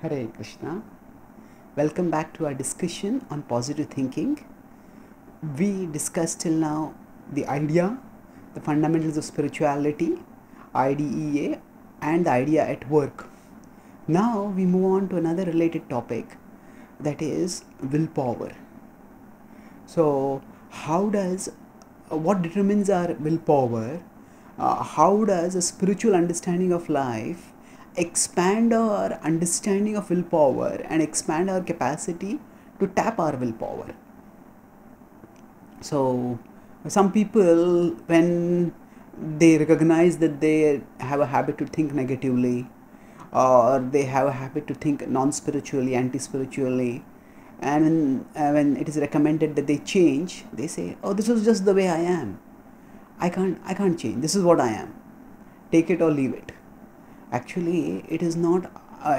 Hare Krishna. Welcome back to our discussion on positive thinking. We discussed till now the idea, the fundamentals of spirituality, IDEA, and the idea at work. Now we move on to another related topic, that is willpower. So, what determines our willpower? How does a spiritual understanding of life expand our understanding of willpower and expand our capacity to tap our willpower? So, some people, when they recognize that they have a habit to think negatively, or they have a habit to think non-spiritually, anti-spiritually, and when it is recommended that they change, they say, "Oh, this is just the way I am. I can't change. This is what I am. Take it or leave it." Actually, it is not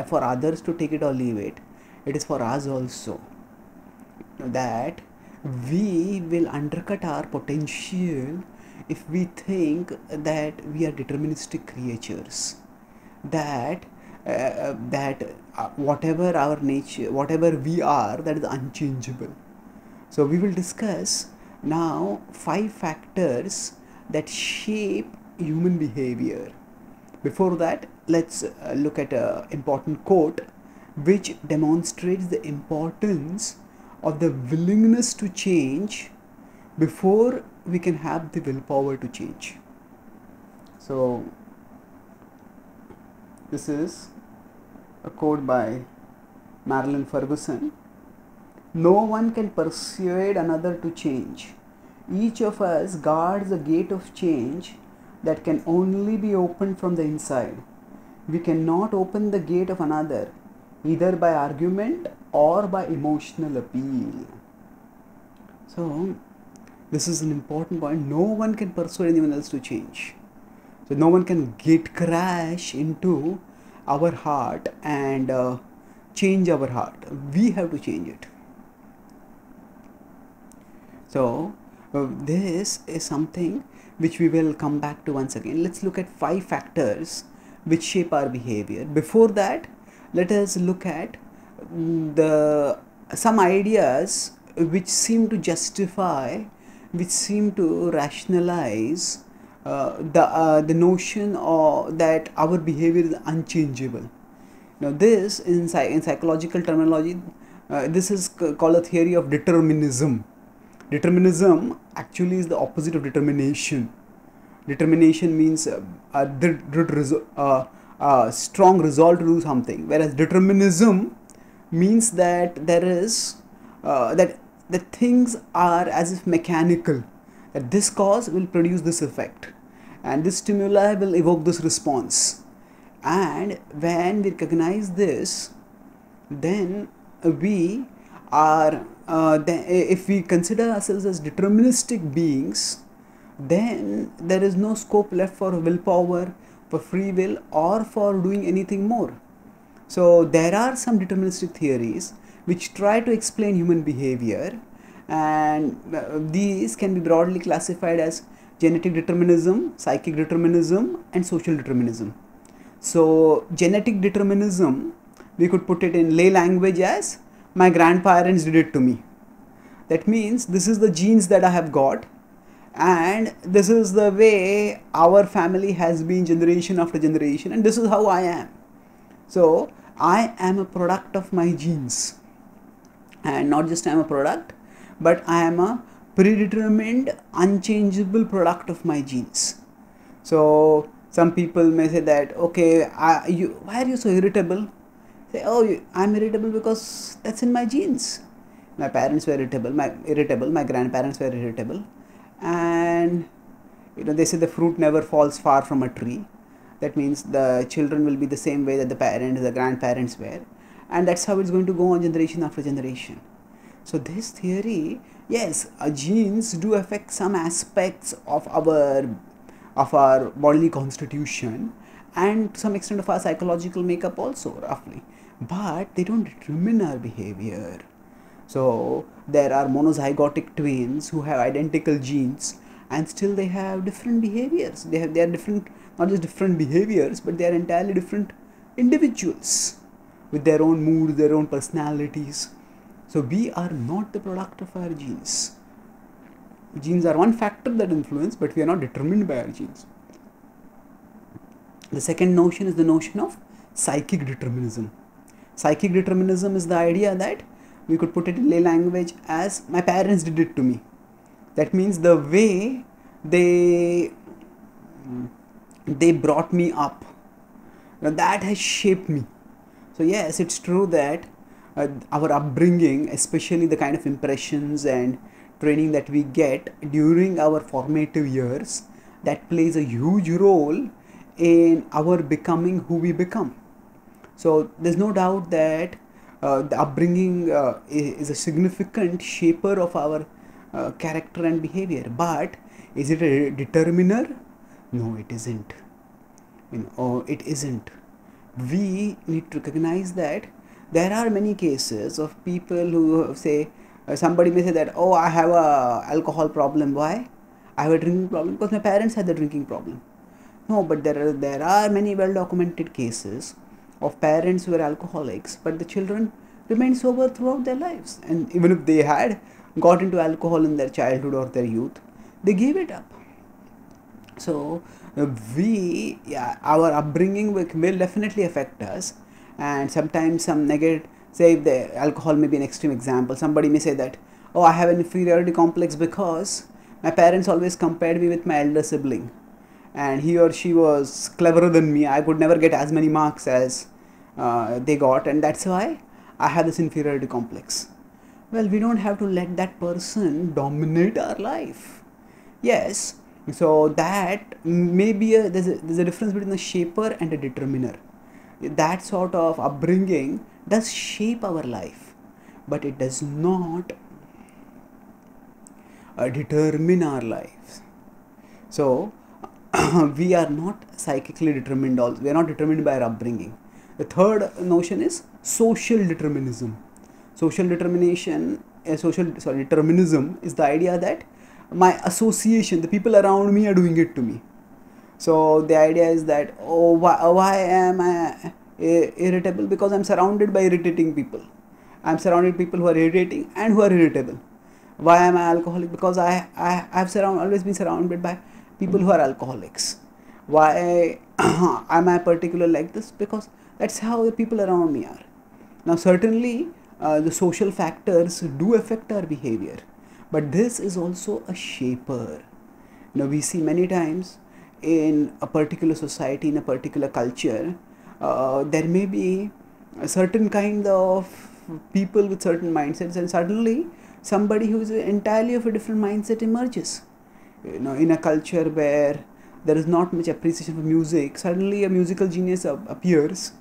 for others to take it or leave it. It is for us also, that we will undercut our potential if we think that we are deterministic creatures, that whatever our nature, whatever we are, that is unchangeable. So we will discuss now 5 factors that shape human behavior. Before that, let's look at an important quote which demonstrates the importance of the willingness to change before we can have the willpower to change. So this is a quote by Marilyn Ferguson. "No one can persuade another to change. Each of us guards a gate of change that can only be opened from the inside. We cannot open the gate of another either by argument or by emotional appeal." So this is an important point. No one can persuade anyone else to change. So no one can gate crash into our heart and change our heart. We have to change it. So this is something which we will come back to once again. Let's look at 5 factors which shape our behavior. Before that, let us look at some ideas which seem to justify, which seem to rationalize the notion that our behavior is unchangeable. Now this in psychological terminology, this is called a theory of determinism. Determinism actually is the opposite of determination. Determination means strong resolve to do something, whereas determinism means that there is that things are as if mechanical, that this cause will produce this effect and this stimuli will evoke this response. And when we recognize this, then we are if we consider ourselves as deterministic beings, then there is no scope left for willpower, for free will, or for doing anything more. So there are some deterministic theories which try to explain human behavior, and these can be broadly classified as genetic determinism, psychic determinism, and social determinism. So genetic determinism, we could put it in lay language as my grandparents did it to me. That means this is the genes that I have got, and this is the way our family has been generation after generation, and this is how I am. So I am a product of my genes, and not just I am a product, but I am a predetermined, unchangeable product of my genes. So some people may say that, okay, why are you so irritable? Say, oh, I'm irritable because that's in my genes. My parents were irritable, my grandparents were irritable, and they say the fruit never falls far from a tree. That means the children will be the same way that the grandparents were, and that's how it's going to go on generation after generation. So this theory, yes, genes do affect some aspects of our bodily constitution and to some extent of our psychological makeup also, roughly, but they don't determine our behavior. So there are monozygotic twins who have identical genes and still they have different behaviors. They are different, not just different behaviors, but they are entirely different individuals. with their own moods, their own personalities. So we are not the product of our genes. Genes are one factor that influence, but we are not determined by our genes. The second notion is the notion of psychic determinism. Psychic determinism is the idea that we could put it in lay language as my parents did it to me. That means the way they brought me up, that has shaped me. So yes, it's true that our upbringing, especially the kind of impressions and training that we get during our formative years, that plays a huge role in our becoming who we become. So there's no doubt that the upbringing is a significant shaper of our character and behavior. But is it a determiner? No, it isn't. It isn't. We need to recognize that there are many cases of people who say, somebody may say that, oh, I have a alcohol problem. Why? I have a drinking problem because my parents had the drinking problem. No, but there are many well documented cases of parents who are alcoholics, but the children remained sober throughout their lives, and even if they had got into alcohol in their childhood or their youth, they gave it up. So our upbringing will definitely affect us, and sometimes some negative, say if the alcohol may be an extreme example, somebody may say that, oh, I have an inferiority complex because my parents always compared me with my elder sibling, and he or she was cleverer than me. I could never get as many marks as they got, and that's why I have this inferiority complex. Well, we don't have to let that person dominate our life. Yes, so that may be there's a difference between a shaper and a determiner. That sort of upbringing does shape our life, but it does not determine our lives. So we are not psychically determined. Also, we are not determined by our upbringing. The third notion is social determinism. Determinism is the idea that my association, the people around me are doing it to me. So the idea is that, oh, why am I irritable? Because I'm surrounded by irritating people. I'm surrounded by people who are irritating and who are irritable. Why am I alcoholic? Because I've always been surrounded by people who are alcoholics. Why am I particular like this? Because that's how the people around me are. Now certainly the social factors do affect our behavior, but this is also a shaper. We see many times in a particular society, in a particular culture, there may be a certain kind of people with certain mindsets, and suddenly somebody who is entirely of a different mindset emerges. In a culture where there is not much appreciation for music, suddenly a musical genius appears,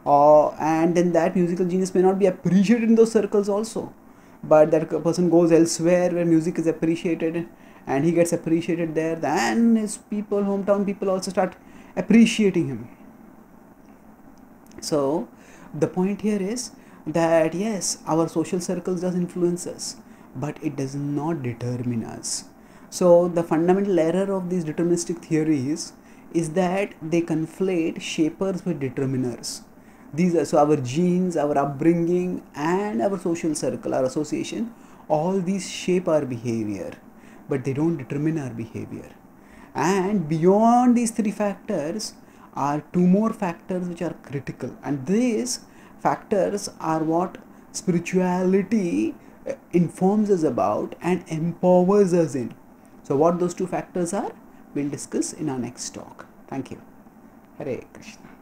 and then that musical genius may not be appreciated in those circles also, but that person goes elsewhere where music is appreciated, and he gets appreciated there. Then his people, hometown people, also start appreciating him. So the point here is that yes, our social circles does influence us, but it does not determine us. So the fundamental error of these deterministic theories is that they conflate shapers with determiners. So our genes, our upbringing, and our social circle, our association, all these shape our behavior, but they don't determine our behavior. And beyond these three factors are two more factors which are critical, and these factors are what spirituality informs us about and empowers us in. So what those two factors are, we'll discuss in our next talk. Thank you. Hare Krishna.